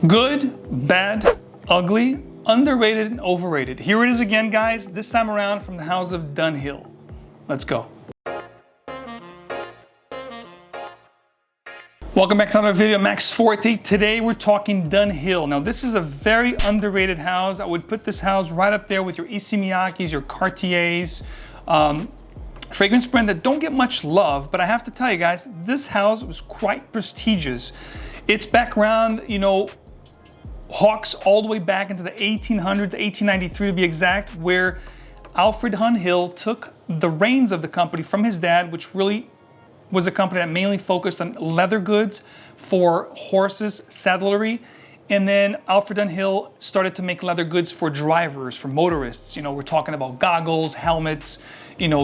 Good, bad, ugly, underrated, and overrated. Here it is again, guys, this time around from the house of Dunhill. Let's go. Welcome back to another video, Max Forti. Today we're talking Dunhill. Now this is a very underrated house. I would put this house right up there with your Issey Miyake's, your Cartiers. Fragrance brand that don't get much love, but I have to tell you guys, this house was quite prestigious. Its background, hawks all the way back into the 1800s, 1893 to be exact, where Alfred Dunhill took the reins of the company from his dad, which really was a company that mainly focused on leather goods for horses, saddlery. And then Alfred Dunhill started to make leather goods for drivers, for motorists. We're talking about goggles, helmets,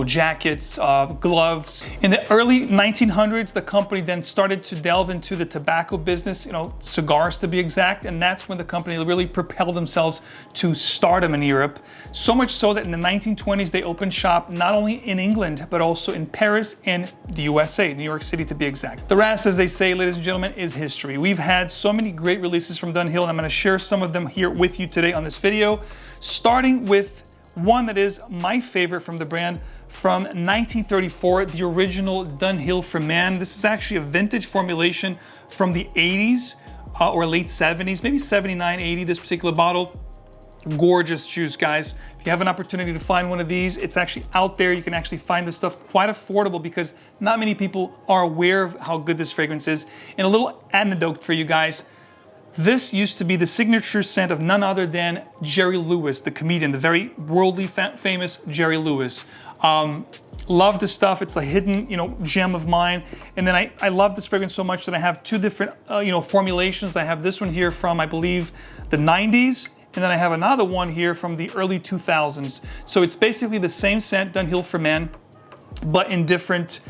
jackets, gloves. In the early 1900s, the company then started to delve into the tobacco business, cigars to be exact, and that's when the company really propelled themselves to stardom in Europe. So much so that in the 1920s, they opened shop not only in England, but also in Paris and the USA, New York City to be exact. The rest, as they say, ladies and gentlemen, is history. We've had so many great releases from Dunhill, and I'm gonna share some of them here with you today on this video, starting with one that is my favorite from the brand from 1934, the original Dunhill for Man. This is actually a vintage formulation from the 80s or late 70s, maybe 79, 80, this particular bottle. Gorgeous juice, guys. If you have an opportunity to find one of these, it's actually out there. You can actually find this stuff quite affordable because not many people are aware of how good this fragrance is. And a little anecdote for you guys. This used to be the signature scent of none other than Jerry Lewis, the comedian, the very worldly famous Jerry Lewis. Love this stuff. It's a hidden, gem of mine. And then I love this fragrance so much that I have two different, formulations. I have this one here from, I believe, the 90s. And then I have another one here from the early 2000s. So it's basically the same scent, Dunhill for Man, but in different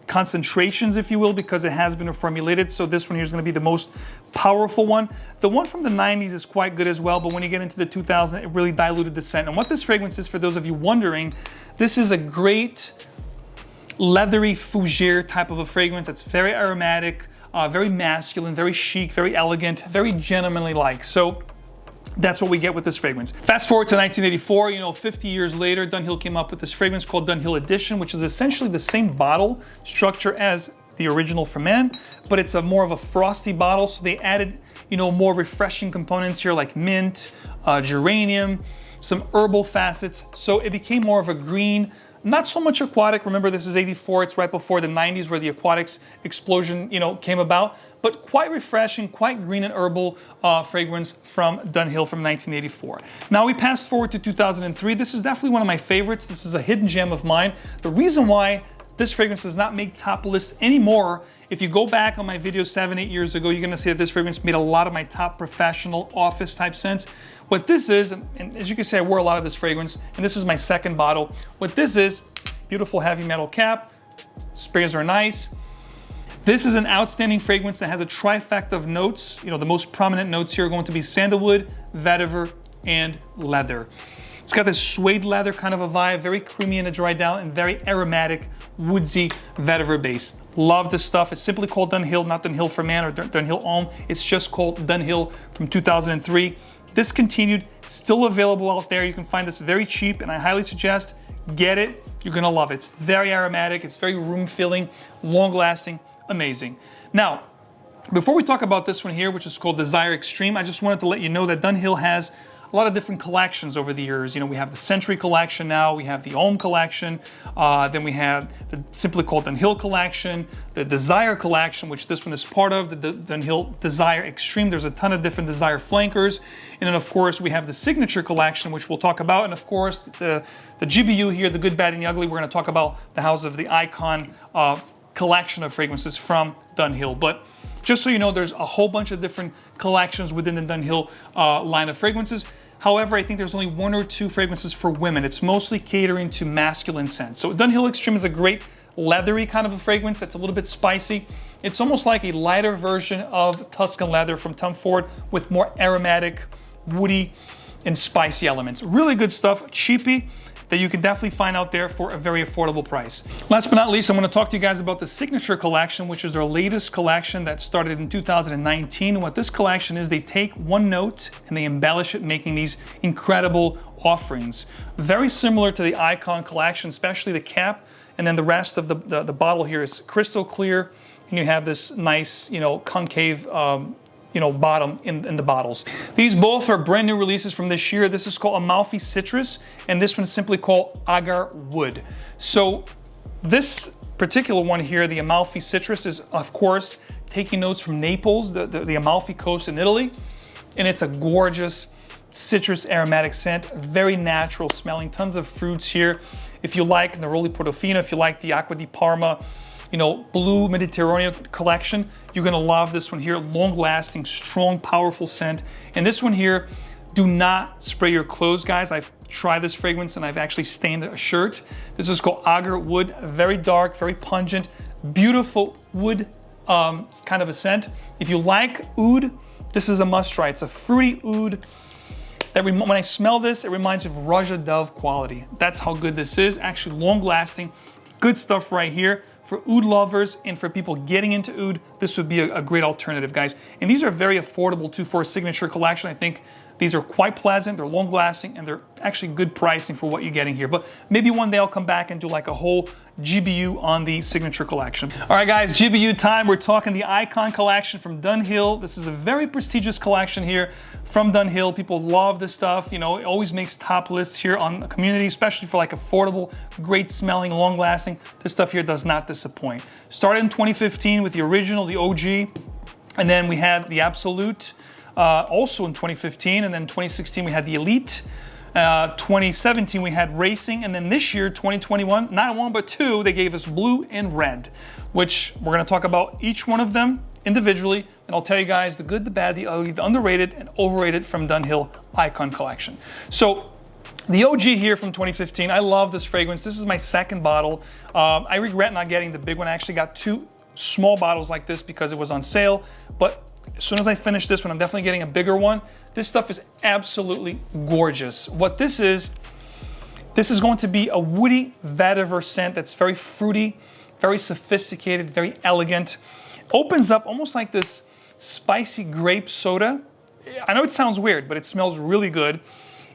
concentrations, if you will, because it has been reformulated. So this one here is going to be the most powerful one. The one from the 90s is quite good as well, but when you get into the 2000s, it really diluted the scent. And what this fragrance is, for those of you wondering, this is a great leathery fougere type of a fragrance that's very aromatic, very masculine, very chic, very elegant, very gentlemanly-like. So that's what we get with this fragrance. Fast forward to 1984, 50 years later, Dunhill came up with this fragrance called Dunhill Edition, which is essentially the same bottle structure as the original for Men, but it's more of a frosty bottle. So they added, more refreshing components here like mint, geranium, some herbal facets. So it became more of a green, not so much aquatic. Remember, this is 84. It's right before the 90s where the aquatics explosion, came about, but quite refreshing, quite green and herbal fragrance from Dunhill from 1984. Now we pass forward to 2003. This is definitely one of my favorites. This is a hidden gem of mine. The reason why this fragrance does not make top lists anymore, if you go back on my video 7-8 years ago, you're gonna see that this fragrance made a lot of my top professional office type scents. What this is, and as you can see, I wore a lot of this fragrance, and this is my second bottle. What this is, beautiful heavy metal cap, sprays are nice. This is an outstanding fragrance that has a trifecta of notes. The most prominent notes here are going to be sandalwood, vetiver, and leather. It's got this suede leather kind of a vibe, very creamy in the dry down, and very aromatic, woodsy vetiver base. Love this stuff. It's simply called Dunhill, not Dunhill for Man or Dunhill Homme. It's just called Dunhill from 2003. Discontinued, still available out there. You can find this very cheap, and I highly suggest get it. You're gonna love it. It's very aromatic. It's very room-filling, long-lasting, amazing. Now, before we talk about this one here, which is called Desire Extreme, I just wanted to let you know that Dunhill has a lot of different collections over the years. We have the Century collection now, we have the Homme collection, then we have the simply called Dunhill collection, the Desire collection, which this one is part of, the Dunhill Desire Extreme. There's a ton of different Desire flankers. And then of course we have the Signature collection, which we'll talk about. And of course the GBUUO here, the Good, Bad, and the Ugly. We're gonna talk about the house of the Icon collection of fragrances from Dunhill. But just so you know, there's a whole bunch of different collections within the Dunhill line of fragrances. However, I think there's only one or two fragrances for women. It's mostly catering to masculine scents. So Dunhill Extreme is a great leathery kind of a fragrance that's a little bit spicy. It's almost like a lighter version of Tuscan Leather from Tom Ford with more aromatic, woody, and spicy elements. Really good stuff, cheapy. that you can definitely find out there for a very affordable price. Last but not least, I'm going to talk to you guys about the Signature Collection, which is their latest collection that started in 2019. And what this collection is, they take one note and they embellish it, making these incredible offerings. Very similar to the Icon Collection, especially the cap, and then the rest of the bottle here is crystal clear, and you have this nice, concave bottom in the bottles. These both are brand new releases from this year. This is called Amalfi Citrus, and this one is simply called Agar Wood. So this particular one here, the Amalfi Citrus, is of course taking notes from Naples, the Amalfi coast in Italy, and it's a gorgeous citrus aromatic scent, very natural smelling, tons of fruits here. If you like Neroli Portofino, if you like the Acqua di Parma, Blue Mediterranean collection, you're gonna love this one here. Long lasting, strong, powerful scent. And this one here, do not spray your clothes, guys. I've tried this fragrance and I've actually stained a shirt. This is called Agar Wood, very dark, very pungent, beautiful wood kind of a scent. If you like oud, this is a must try. It's a fruity oud. When I smell this, it reminds me of Raja Dove quality. That's how good this is. Actually long lasting, good stuff right here. For oud lovers and for people getting into oud, this would be a great alternative, guys. And these are very affordable too for a Signature Collection. I think these are quite pleasant, they're long lasting, and they're actually good pricing for what you're getting here. But maybe one day I'll come back and do like a whole GBU on the Signature Collection. All right, guys, GBU time. We're talking the Icon Collection from Dunhill. This is a very prestigious collection here from Dunhill. People love this stuff. It always makes top lists here on the community, especially for like affordable, great smelling, long lasting. This stuff here does not disappoint. Started in 2015 with the original, the OG, and then we had the Absolute, also in 2015, and then 2016 we had the Elite. 2017 we had Racing, and then this year 2021, not one but two, they gave us Blue and Red, which we're going to talk about each one of them individually, and I'll tell you guys the good, the bad, the ugly, the underrated and overrated from Dunhill Icon Collection. So the OG here from 2015, I love this fragrance. This is my second bottle. I regret not getting the big one. I actually got two small bottles like this because it was on sale, but as soon as I finish this one, I'm definitely getting a bigger one. This stuff is absolutely gorgeous. What this is going to be a woody vetiver scent that's very fruity, very sophisticated, very elegant. Opens up almost like this spicy grape soda. I know it sounds weird, but it smells really good.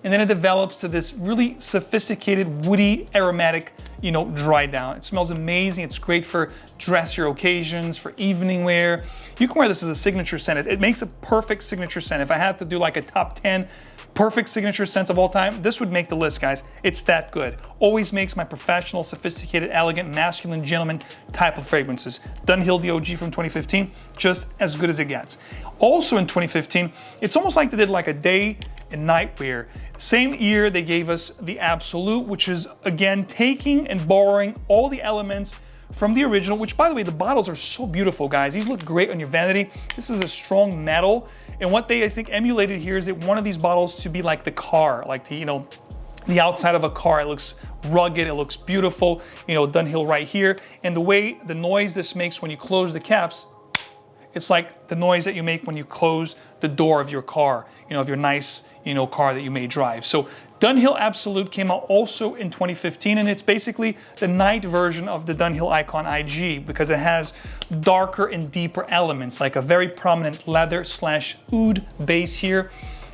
And then it develops to this really sophisticated, woody, aromatic, dry down. It smells amazing. It's great for dressier occasions, for evening wear. You can wear this as a signature scent. It makes a perfect signature scent. If I had to do like a top 10 perfect signature scents of all time, this would make the list, guys. It's that good. Always makes my professional, sophisticated, elegant, masculine, gentleman type of fragrances. Dunhill, the OG from 2015, just as good as it gets. Also in 2015, it's almost like they did like a day and night wear. Same year, they gave us the Absolute, which is again taking and borrowing all the elements from the original, which by the way, the bottles are so beautiful, guys. These look great on your vanity. This is a strong metal. And what they, I think, emulated here is that one of these bottles to be like the car, like the outside of a car. It looks rugged, it looks beautiful, Dunhill right here. And the noise this makes when you close the caps, it's like the noise that you make when you close the door of your car, of your nice, car that you may drive. So Dunhill Absolute came out also in 2015, and it's basically the night version of the Dunhill Icon IG because it has darker and deeper elements, like a very prominent leather / oud base here.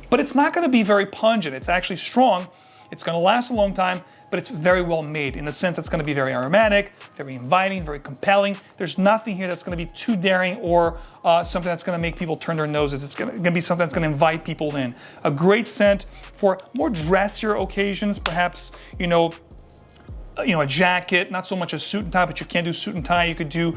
But it's not going to be very pungent. It's actually strong. It's going to last a long time, but it's very well made in the sense it's going to be very aromatic, very inviting, very compelling. There's nothing here that's going to be too daring or something that's going to make people turn their noses. It's going to be something that's going to invite people in. A great scent for more dressier occasions, perhaps, a jacket, not so much a suit and tie, but you can't do suit and tie. You could do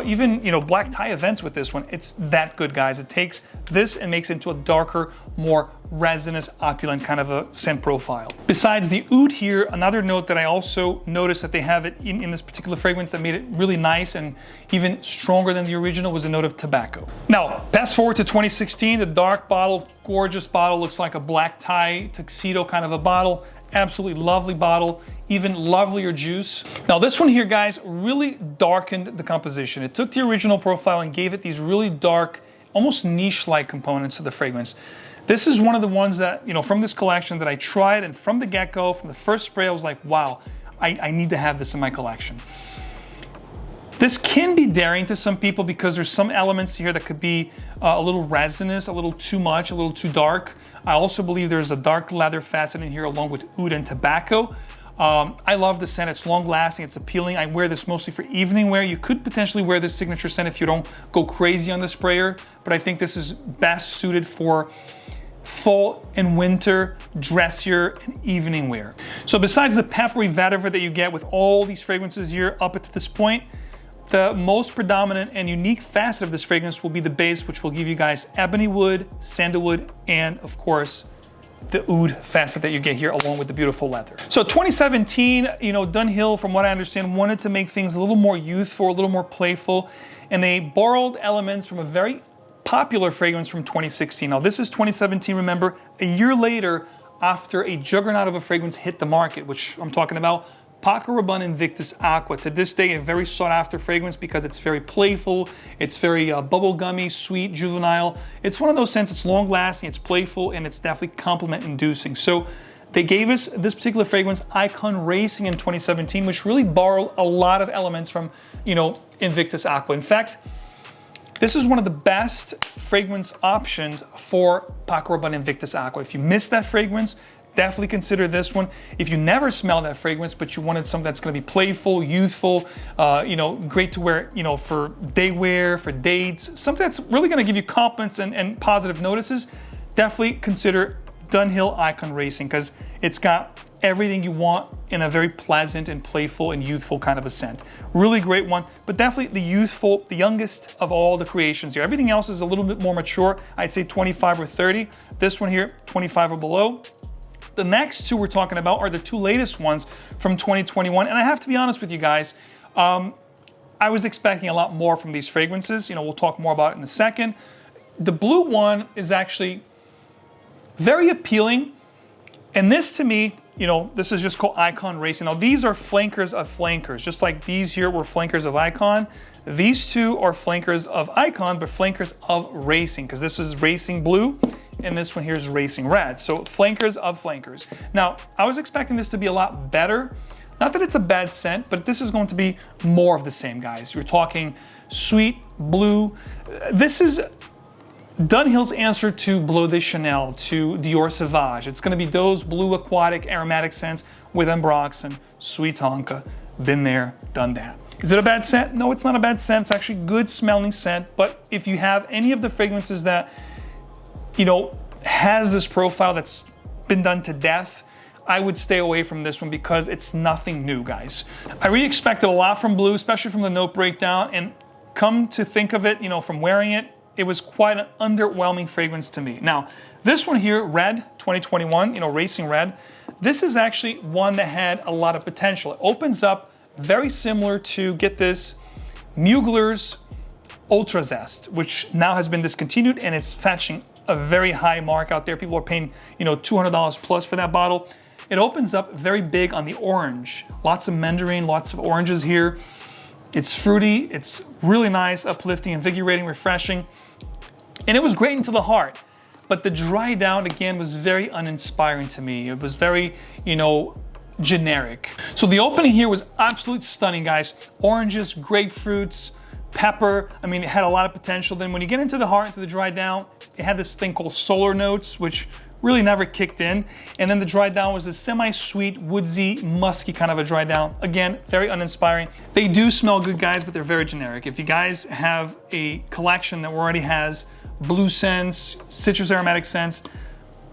even, black tie events with this one. It's that good, guys. It takes this and makes it into a darker, more resinous, opulent kind of a scent profile. Besides the oud here, another note that I also noticed that they have it in this particular fragrance that made it really nice and even stronger than the original was a note of tobacco. Now, fast forward to 2016, the dark bottle, gorgeous bottle, looks like a black tie tuxedo kind of a bottle. Absolutely lovely bottle, even lovelier juice. Now this one here, guys, really darkened the composition. It took the original profile and gave it these really dark, almost niche-like components to the fragrance. This is one of the ones that, you know, from this collection that I tried, and from the get-go, from the first spray, I was like, wow, I need to have this in my collection. This can be daring to some people because there's some elements here that could be a little resinous, a little too much, a little too dark. I also believe there's a dark leather facet in here along with oud and tobacco. I love the scent. It's long lasting, it's appealing. I wear this mostly for evening wear. You could potentially wear this signature scent if you don't go crazy on the sprayer, but I think this is best suited for fall and winter, dressier, and evening wear. So besides the peppery vetiver that you get with all these fragrances here up to this point, the most predominant and unique facet of this fragrance will be the base, which will give you guys ebony wood, sandalwood, and of course, the oud facet that you get here along with the beautiful leather. So 2017, you know, Dunhill, from what I understand, wanted to make things a little more youthful, a little more playful, and they borrowed elements from a very popular fragrance from 2016. Now this is 2017, remember, a year later after a juggernaut of a fragrance hit the market, which I'm talking about Paco Rabanne Invictus Aqua. To this day, a very sought after fragrance because it's very playful, it's very bubblegummy, sweet, juvenile. It's one of those scents, it's long lasting, it's playful, and it's definitely compliment inducing. So they gave us this particular fragrance, Icon Racing, in 2017, which really borrowed a lot of elements from, you know, Invictus Aqua. In fact, this is one of the best fragrance options for Paco Rabanne Invictus Aqua. If you missed that fragrance, definitely consider this one. If you never smelled that fragrance, but you wanted something that's gonna be playful, youthful, you know, great to wear, you know, for day wear, for dates, something that's really gonna give you compliments and positive notices, definitely consider Dunhill Icon Racing, because it's got everything you want in a very pleasant and playful and youthful kind of a scent. Really great one, but definitely the youthful, the youngest of all the creations here. Everything else is a little bit more mature. I'd say 25 or 30. This one here, 25 or below. The next two we're talking about are the two latest ones from 2021. And I have to be honest with you guys, I was expecting a lot more from these fragrances. You know, we'll talk more about it in a second. The blue one is actually very appealing. And this to me, you know, this is just called Icon Racing. Now these are flankers of flankers, just like these here were flankers of Icon. These two are flankers of Icon, but flankers of Racing, because this is Racing Blue and this one here is Racing Red. So flankers of flankers. Now, I was expecting this to be a lot better. Not that it's a bad scent, but this is going to be more of the same, guys. You're talking sweet, blue. This is Dunhill's answer to Bleu de Chanel, to Dior Sauvage. It's gonna be those blue aquatic aromatic scents with ambroxan, sweet tonka. Been there, done that. Is it a bad scent? No, it's not a bad scent. It's actually good smelling scent. But if you have any of the fragrances that, you know, has this profile that's been done to death, I would stay away from this one because it's nothing new, guys. I really expected a lot from Blue, especially from the note breakdown, and come to think of it, you know, from wearing it, it was quite an underwhelming fragrance to me. Now, this one here, Red 2021, you know, Racing Red, this is actually one that had a lot of potential. It opens up very similar to, get this, Mugler's Ultra Zest, which now has been discontinued and it's fetching a very high mark out there. People are paying, you know, $200 plus for that bottle. It opens up very big on the orange. Lots of mandarin, lots of oranges here. It's fruity, it's really nice, uplifting, invigorating, refreshing. And it was great into the heart. But the dry down, again, was very uninspiring to me. It was very, you know, generic. So the opening here was absolutely stunning, guys. Oranges, grapefruits, pepper. I mean, it had a lot of potential. Then when you get into the heart, into the dry down, it had this thing called solar notes, which really never kicked in. And then the dry down was a semi-sweet, woodsy, musky kind of a dry down. Again, very uninspiring. They do smell good, guys, but they're very generic. If you guys have a collection that already has blue scents, citrus aromatic scents,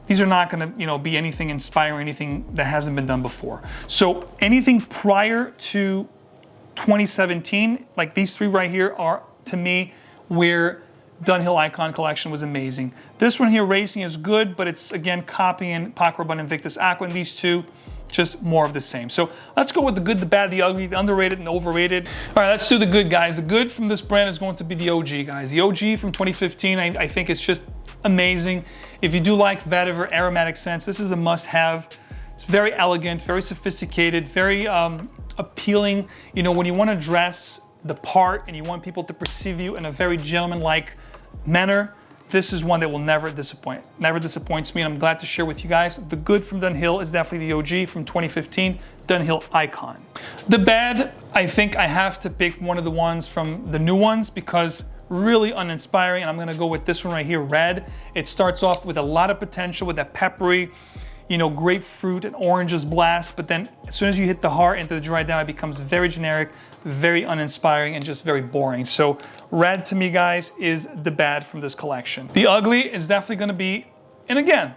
these are not gonna, you know, be anything inspiring, anything that hasn't been done before. So anything prior to 2017, like these three right here, are, to me, where Dunhill Icon Collection was amazing. This one here, Racing, is good, but it's, again, copying Paco Rabanne Invictus Aqua, and these two, just more of the same. So let's go with the good, the bad, the ugly, the underrated, and overrated. All right, let's do the good, guys. The good from this brand is going to be the OG, guys. The OG from 2015, I think it's just amazing. If you do like vetiver aromatic scents, this is a must-have. It's very elegant, very sophisticated, very appealing. You know, when you want to dress the part and you want people to perceive you in a very gentleman-like manner, this is one that will never disappoint. Never disappoints me, and I'm glad to share with you guys. The good from Dunhill is definitely the OG from 2015, Dunhill Icon. The bad, I think I have to pick one of the ones from the new ones because really uninspiring, and I'm gonna go with this one right here, Red. It starts off with a lot of potential with that peppery, you know, grapefruit and oranges blast, but then as soon as you hit the heart into the dry down, it becomes very generic, very uninspiring, and just very boring. So Red to me, guys, is the bad from this collection. The ugly is definitely gonna be, and again,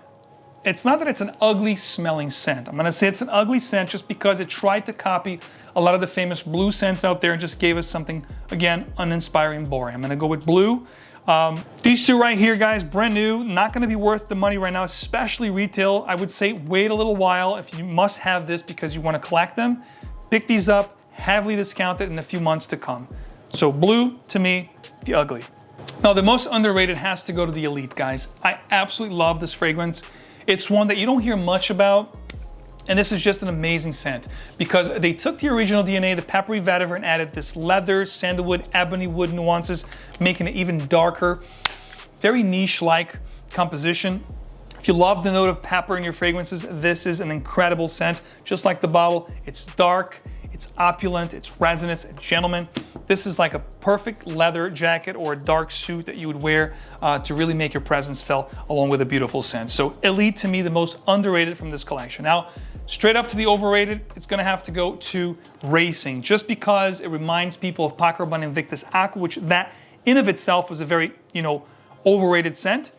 it's not that it's an ugly smelling scent. I'm gonna say it's an ugly scent just because it tried to copy a lot of the famous blue scents out there and just gave us something, again, uninspiring, boring. I'm gonna go with blue. These two right here, guys, brand new, not gonna be worth the money right now, especially retail. I would say wait a little while if you must have this because you wanna collect them. Pick these up, heavily discounted in a few months to come. So blue, to me, the ugly. Now, the most underrated has to go to the Elite, guys. I absolutely love this fragrance. It's one that you don't hear much about, and this is just an amazing scent because they took the original DNA, the peppery vetiver, and added this leather, sandalwood, ebony wood nuances, making it even darker. Very niche-like composition. If you love the note of pepper in your fragrances, this is an incredible scent. Just like the bottle, it's dark, it's opulent, it's resinous, it's gentleman. This is like a perfect leather jacket or a dark suit that you would wear to really make your presence felt along with a beautiful scent. So Elite, to me, the most underrated from this collection. Now, straight up to the overrated, it's gonna have to go to Racing, just because it reminds people of Paco Rabanne Invictus Aqua, which that in of itself was a very, you know, overrated scent.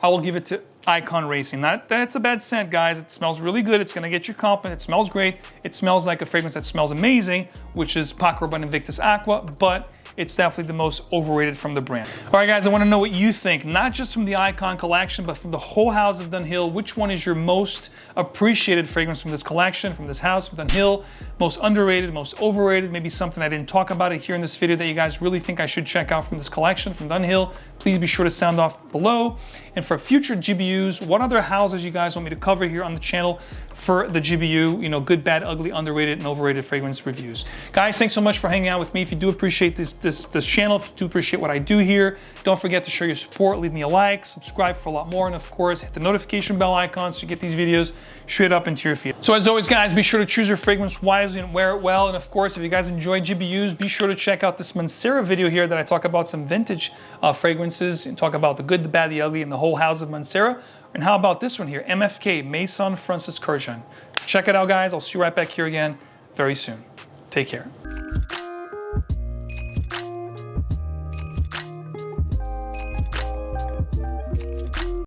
I will give it to Icon Racing. Not that it's a bad scent, guys. It smells really good. It's gonna get you confident. It smells great. It smells like a fragrance that smells amazing, which is Paco Rabanne Invictus Aqua, but it's definitely the most overrated from the brand. All right, guys, I wanna know what you think, not just from the Icon collection, but from the whole house of Dunhill. Which one is your most appreciated fragrance from this collection, from this house, from Dunhill? Most underrated, most overrated, maybe something I didn't talk about it here in this video that you guys really think I should check out from this collection from Dunhill. Please be sure to sound off below. And for future GBUs, what other houses you guys want me to cover here on the channel for the GBU, you know, good, bad, ugly, underrated, and overrated fragrance reviews. Guys, thanks so much for hanging out with me. If you do appreciate this channel, if you do appreciate what I do here, don't forget to show your support, leave me a like, subscribe for a lot more, and of course, hit the notification bell icon so you get these videos straight up into your feed. So as always, guys, be sure to choose your fragrance wisely and wear it well. And of course, if you guys enjoy GBUs, be sure to check out this Mancera video here that I talk about some vintage fragrances and talk about the good, the bad, the ugly, and the whole house of Mancera. And how about this one here, MFK, Maison Francis Kurkdjian. Check it out, guys. I'll see you right back here again very soon. Take care.